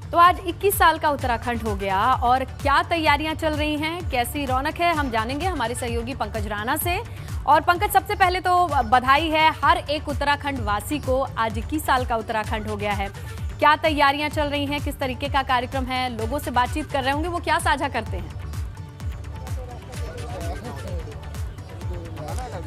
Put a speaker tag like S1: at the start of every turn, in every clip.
S1: तो आज 21 साल का उत्तराखंड हो गया और क्या तैयारियां चल रही हैं, कैसी रौनक है, हम जानेंगे हमारे सहयोगी पंकज राणा से। और पंकज, सबसे पहले तो बधाई है हर एक उत्तराखंड वासी को, आज 21 साल का उत्तराखंड हो गया है। क्या तैयारियां चल रही हैं, किस तरीके का कार्यक्रम है, लोगों से बातचीत कर रहे होंगे, वो क्या साझा करते हैं?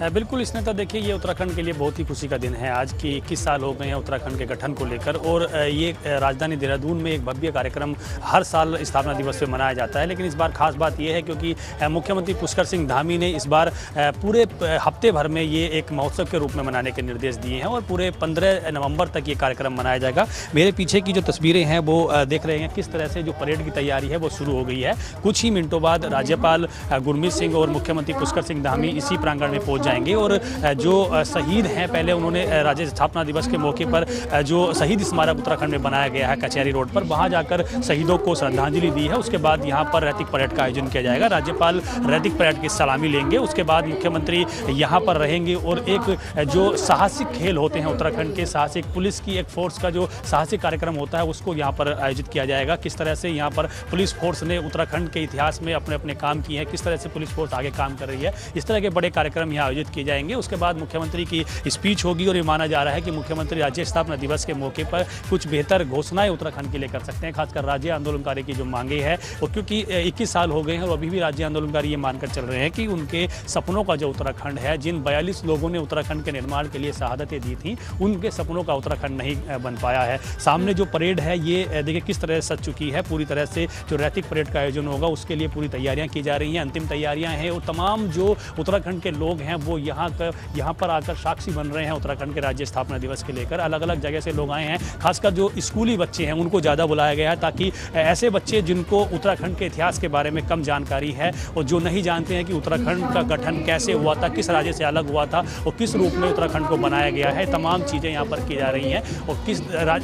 S2: बिल्कुल स्नेहा, देखिए ये उत्तराखंड के लिए बहुत ही खुशी का दिन है आज की 21 साल हो गए हैं उत्तराखंड के गठन को लेकर। और ये राजधानी देहरादून में एक भव्य कार्यक्रम हर साल स्थापना दिवस पे मनाया जाता है, लेकिन इस बार खास बात ये है क्योंकि मुख्यमंत्री पुष्कर सिंह धामी ने इस बार पूरे हफ्ते भर में ये एक महोत्सव के रूप में मनाने के निर्देश दिए हैं और पूरे 15 नवंबर तक ये कार्यक्रम मनाया जाएगा। मेरे पीछे की जो तस्वीरें हैं वो देख रहे हैं किस तरह से जो परेड की तैयारी है वो शुरू हो गई है। कुछ ही मिनटों बाद राज्यपाल गुरमीत सिंह और मुख्यमंत्री पुष्कर सिंह धामी इसी प्रांगण में पहुंच जाएंगे और जो शहीद हैं, पहले उन्होंने राज्य स्थापना दिवस के मौके पर जो शहीद स्मारक उत्तराखंड में बनाया गया है कचहरी रोड पर, वहां जाकर शहीदों को श्रद्धांजलि दी है। उसके बाद यहां पर रैतिक परेड का आयोजन किया जाएगा। राज्यपाल रैतिक परेड की सलामी लेंगे, उसके बाद मुख्यमंत्री यहां पर रहेंगे और एक जो साहसिक खेल होते हैं उत्तराखंड के, साहसिक पुलिस की एक फोर्स का जो साहसिक कार्यक्रम होता है उसको यहाँ पर आयोजित किया जाएगा। किस तरह से यहाँ पर पुलिस फोर्स ने उत्तराखंड के इतिहास में अपने अपने काम किए हैं, किस तरह से पुलिस फोर्स आगे काम कर रही है, इस तरह के बड़े कार्यक्रम यहाँ आयोजित किए जाएंगे। उसके बाद मुख्यमंत्री की स्पीच होगी और ये माना जा रहा है कि मुख्यमंत्री राज्य स्थापना दिवस के मौके पर कुछ बेहतर घोषणाएं उत्तराखंड के लिए कर सकते हैं, खासकर राज्य आंदोलनकारी की जो मांगे हैं। और क्योंकि 21 साल हो गए हैं और अभी भी राज्य आंदोलनकारी ये मानकर चल रहे हैं कि उनके सपनों का जो उत्तराखंड है, जिन 42 लोगों ने उत्तराखंड के निर्माण के लिए शहादतें दी थी, उनके सपनों का उत्तराखंड नहीं बन पाया है। सामने जो परेड है ये देखिए किस तरह से सज चुकी है। पूरी तरह से जो रैतिक परेड का आयोजन होगा उसके लिए पूरी तैयारियां की जा रही हैं, अंतिम तैयारियां हैं और तमाम जो उत्तराखंड के लोग हैं वो यहाँ पर आकर साक्षी बन रहे हैं उत्तराखंड के राज्य स्थापना दिवस के लेकर। अलग अलग जगह से लोग आए हैं, खासकर जो स्कूली बच्चे हैं उनको ज़्यादा बुलाया गया है ताकि ऐसे बच्चे जिनको उत्तराखंड के इतिहास के बारे में कम जानकारी है और जो नहीं जानते हैं कि उत्तराखंड का गठन कैसे हुआ था, किस राज्य से अलग हुआ था और किस रूप में उत्तराखंड को बनाया गया है, तमाम चीज़ें यहाँ पर की जा रही हैं। और किस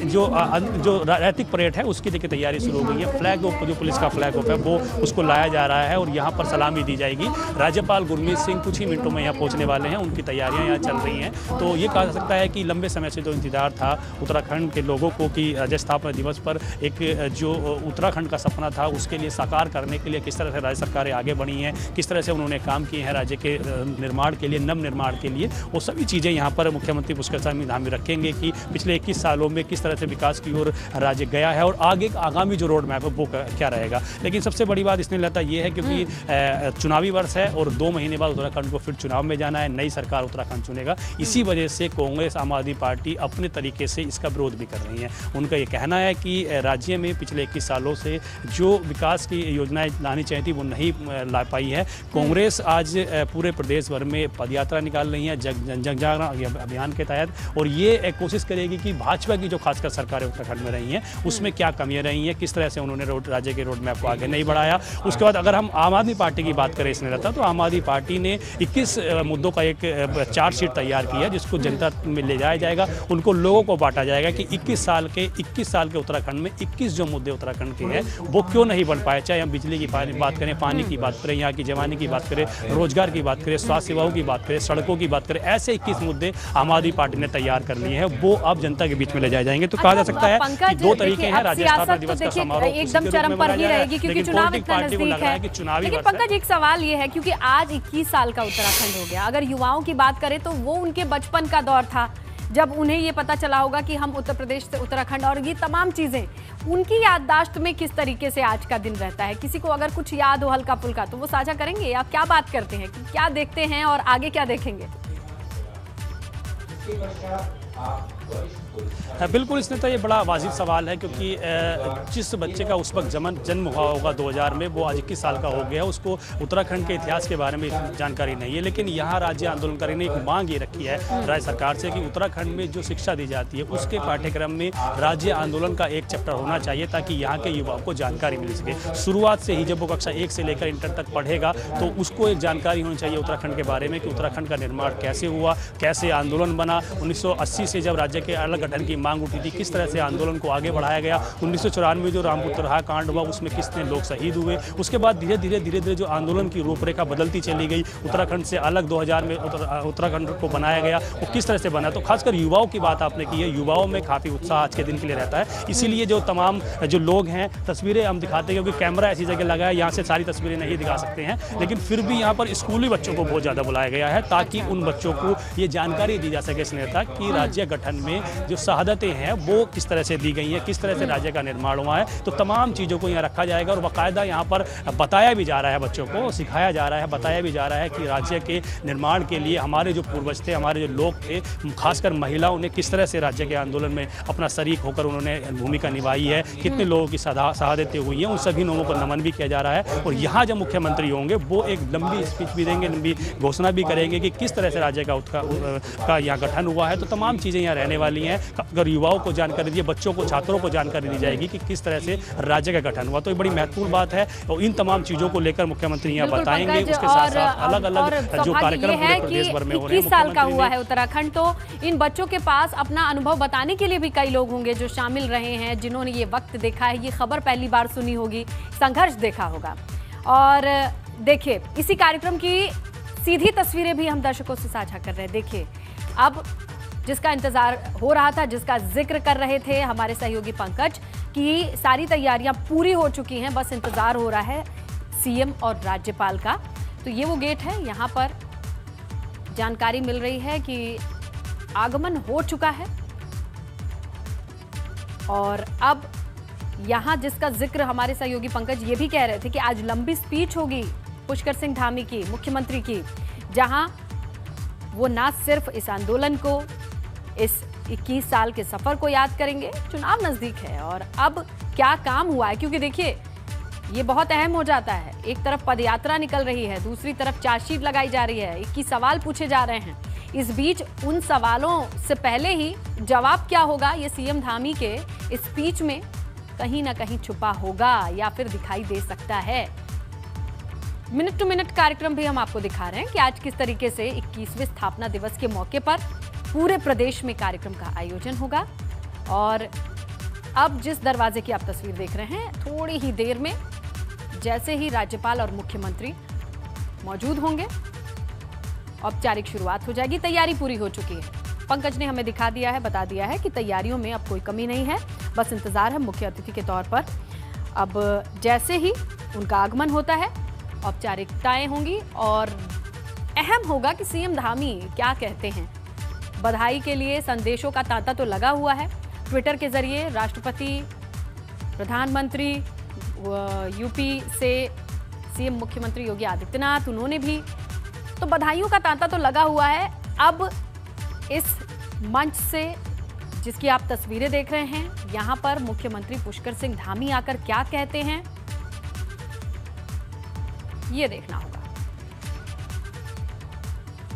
S2: जो रैतिक परेड है उसकी देखिए तैयारी शुरू हो गई है। फ्लैग ऑफ जो पुलिस का फ्लैग ऑफ है वो उसको लाया जा रहा है और यहाँ पर सलामी दी जाएगी। राज्यपाल गुरमीत सिंह कुछ ही मिनटों में यहाँ पहुँचने वाले हैं, उनकी तैयारियां यहाँ चल रही हैं। तो ये कहा जा सकता है कि लंबे समय से जो इंतजार था उत्तराखंड के लोगों को कि राज्य स्थापना दिवस पर एक जो उत्तराखंड का सपना था उसके लिए साकार करने के लिए किस तरह से राज्य सरकारें आगे बढ़ी हैं, किस तरह से उन्होंने काम किए हैं राज्य के निर्माण के लिए, नव निर्माण के लिए, वो सभी चीज़ें यहाँ पर मुख्यमंत्री पुष्कर सिंह धामी रखेंगे कि पिछले 21 सालों में किस तरह से विकास की ओर राज्य गया है और आगे आगामी जो रोड मैप है वो क्या रहेगा। लेकिन सबसे बड़ी बात इसने लगता ये है क्योंकि चुनावी वर्ष है और 2 महीने बाद उत्तराखंड को फिर चुनाव में जाना है, नई सरकार उत्तराखंड चुनेगा। इसी वजह से कांग्रेस आम आदमी पार्टी अपने तरीके से इसका विरोध भी कर रही है। उनका ये कहना है कि राज्य में पिछले 21 सालों से जो विकास की योजनाएं लानी चाहिए थी वो नहीं ला पाई है। कांग्रेस आज पूरे प्रदेश भर में पदयात्रा निकाल रही है जन जागरण अभियान के तहत और ये कोशिश करेगी कि भाजपा की जो खासकर सरकारें उत्तराखंड में रही हैं उसमें क्या कमियां रही हैं, किस तरह से उन्होंने राज्य के रोड मैप को आगे नहीं बढ़ाया। उसके बाद अगर हम आम आदमी पार्टी की बात करें इसमें रहता तो आम आदमी पार्टी ने 21 मुद्दों का एक चार्जशीट तैयार की है जिसको जनता में ले जाया जाएगा, उनको लोगों को बांटा जाएगा कि 21 साल के उत्तराखंड में 21 जो मुद्दे उत्तराखंड के हैं वो क्यों नहीं बन पाए। चाहे हम बिजली की बात करें, पानी की बात करें, यहाँ की जवानी की बात करें, रोजगार की बात करें, स्वास्थ्य सेवाओं की बात करें, सड़कों की बात करें, ऐसे 21 मुद्दे आम आदमी पार्टी ने तैयार कर लिए हैं, वो अब जनता के बीच में ले जाए जाएंगे। तो कहा जा सकता है कि 2 तरीके हैं राज्य स्थापना दिवस का समारोह
S1: एकदम चरम पर ही रहेगी क्योंकि चुनाव इतना नजदीक है। लेकिन पंकज, एक सवाल ये है क्योंकि आज 21 साल का उत्तराखंड हो गया, अगर युवाओं की बात करें तो वो उनके बचपन का दौर था जब उन्हें ये पता चला होगा कि हम उत्तर प्रदेश से उत्तराखंड, और ये तमाम चीजें उनकी याददाश्त में किस तरीके से आज का दिन रहता है। किसी को अगर कुछ याद हो हल्का फुल्का तो वो साझा करेंगे या क्या बात करते हैं कि क्या देखते हैं और आगे क्या देखेंगे?
S2: बिल्कुल इसने तो ये बड़ा वाजिब सवाल है क्योंकि जिस बच्चे का उस वक्त जन्म हुआ होगा 2000 में, वो आज 21 साल का हो गया, उसको उत्तराखंड के इतिहास के बारे में जानकारी नहीं है। लेकिन यहाँ राज्य आंदोलनकारी ने एक मांग ये रखी है राज्य सरकार से कि उत्तराखंड में जो शिक्षा दी जाती है उसके पाठ्यक्रम में राज्य आंदोलन का एक चैप्टर होना चाहिए ताकि यहाँ के युवाओं को जानकारी मिल सके। शुरुआत से ही जब वो कक्षा 1 से लेकर इंटर तक पढ़ेगा तो उसको एक जानकारी होनी चाहिए उत्तराखंड के बारे में कि उत्तराखंड का निर्माण कैसे हुआ, कैसे आंदोलन बना। 1980 से जब राज्य राज्य के अलग गठन की मांग उठी थी, किस तरह से आंदोलन को आगे बढ़ाया गया। 1994 जो रामपुर तरहा कांड हुआ उसमें कितने लोग शहीद हुए। उसके बाद धीरे धीरे जो आंदोलन की रूपरेखा बदलती चली गई, उत्तराखंड से अलग 2000 में उत्तराखंड को बनाया गया, वो किस तरह से बना। तो खासकर युवाओं की बात आपने की है, युवाओं में काफ़ी उत्साह आज के दिन के लिए रहता है। इसीलिए जो तमाम जो लोग हैं, तस्वीरें हम दिखाते हैं क्योंकि कैमरा ऐसी जगह लगा है, यहाँ से सारी तस्वीरें नहीं दिखा सकते हैं, लेकिन फिर भी यहाँ पर स्कूली बच्चों को बहुत ज़्यादा बुलाया गया है ताकि उन बच्चों को ये जानकारी दी जा सके इस नेता कि राज्य गठन में जो शहादतें हैं वो किस तरह से दी गई हैं, किस तरह से राज्य का निर्माण हुआ है। तो तमाम चीज़ों को यहाँ रखा जाएगा और बाकायदा यहाँ पर बताया भी जा रहा है, बच्चों को सिखाया जा रहा है, बताया भी जा रहा है कि राज्य के निर्माण के लिए हमारे जो पूर्वज थे, हमारे जो लोग थे, खासकर महिलाओं ने किस तरह से राज्य के आंदोलन में अपना शरीक होकर उन्होंने भूमिका निभाई है, कितने लोगों की शहादतें हुई हैं, उन सभी लोगों को नमन भी किया जा रहा है। और यहाँ जब मुख्यमंत्री होंगे वो एक लंबी स्पीच भी देंगे, लंबी घोषणा भी करेंगे कि किस तरह से राज्य का यहाँ गठन हुआ है। तो तमाम चीज़ें यहाँ रहने वाली हैं। अगर युवाओं को जानकारी दी, बच्चों को, छात्रों को जानकारी दी जाएगी कि किस तरह से राज्य का गठन हुआ, तो ये बड़ी महत्वपूर्ण बात है। और इन तमाम चीज़ों को लेकर मुख्यमंत्री यहाँ बताएंगे। उसके साथ साथ अलग अलग जो कार्यक्रम पूरे प्रदेश भर में हो रहे हैं।
S1: 21 साल का हुआ है उत्तराखंड, तो इन बच्चों के पास अपना अनुभव बताने के लिए भी कई लोग होंगे जो शामिल रहे हैं, जिन्होंने ये वक्त देखा है, ये खबर पहली बार सुनी होगी, संघर्ष देखा होगा। और देखिए, इसी कार्यक्रम की सीधी तस्वीरें भी हम दर्शकों से साझा कर रहे हैं। देखिए, अब जिसका इंतजार हो रहा था, जिसका जिक्र कर रहे थे हमारे सहयोगी पंकज, कि सारी तैयारियां पूरी हो चुकी हैं, बस इंतजार हो रहा है सीएम और राज्यपाल का। तो ये वो गेट है, यहाँ पर जानकारी मिल रही है कि आगमन हो चुका है। और अब यहाँ जिसका जिक्र हमारे सहयोगी पंकज ये भी कह रहे थे कि आज लंबी स्पीच होगी पुष्कर सिंह धामी की, मुख्यमंत्री की, जहां वो ना सिर्फ इस आंदोलन को, इस 21 साल के सफर को याद करेंगे, चुनाव नजदीक है और अब क्या काम हुआ है, क्योंकि देखिए ये बहुत अहम हो जाता है। एक तरफ पदयात्रा निकल रही है, दूसरी तरफ चार्जशीट लगाई जा रही है, 21 सवाल पूछे जा रहे हैं। इस बीच उन सवालों से पहले ही जवाब क्या होगा, ये सीएम धामी के इस स्पीच में कहीं ना कहीं छुपा होगा या फिर दिखाई दे सकता है। मिनट टू मिनट कार्यक्रम भी हम आपको दिखा रहे हैं कि आज किस तरीके से 21वें स्थापना दिवस के मौके पर पूरे प्रदेश में कार्यक्रम का आयोजन होगा। और अब जिस दरवाजे की आप तस्वीर देख रहे हैं, थोड़ी ही देर में जैसे ही राज्यपाल और मुख्यमंत्री मौजूद होंगे, औपचारिक शुरुआत हो जाएगी। तैयारी पूरी हो चुकी है, पंकज ने हमें दिखा दिया है, बता दिया है कि तैयारियों में अब कोई कमी नहीं है, बस इंतजार है मुख्य अतिथि के तौर पर। अब जैसे ही उनका आगमन होता है, औपचारिकताएं होंगी और अहम होगा कि सीएम धामी क्या कहते हैं। बधाई के लिए संदेशों का तांता तो लगा हुआ है। ट्विटर के जरिए राष्ट्रपति, प्रधानमंत्री, यूपी से सीएम मुख्यमंत्री योगी आदित्यनाथ, उन्होंने भी तो बधाइयों का तांता तो लगा हुआ है। अब इस मंच से जिसकी आप तस्वीरें देख रहे हैं, यहां पर मुख्यमंत्री पुष्कर सिंह धामी आकर क्या कहते हैं, ये देखना होगा।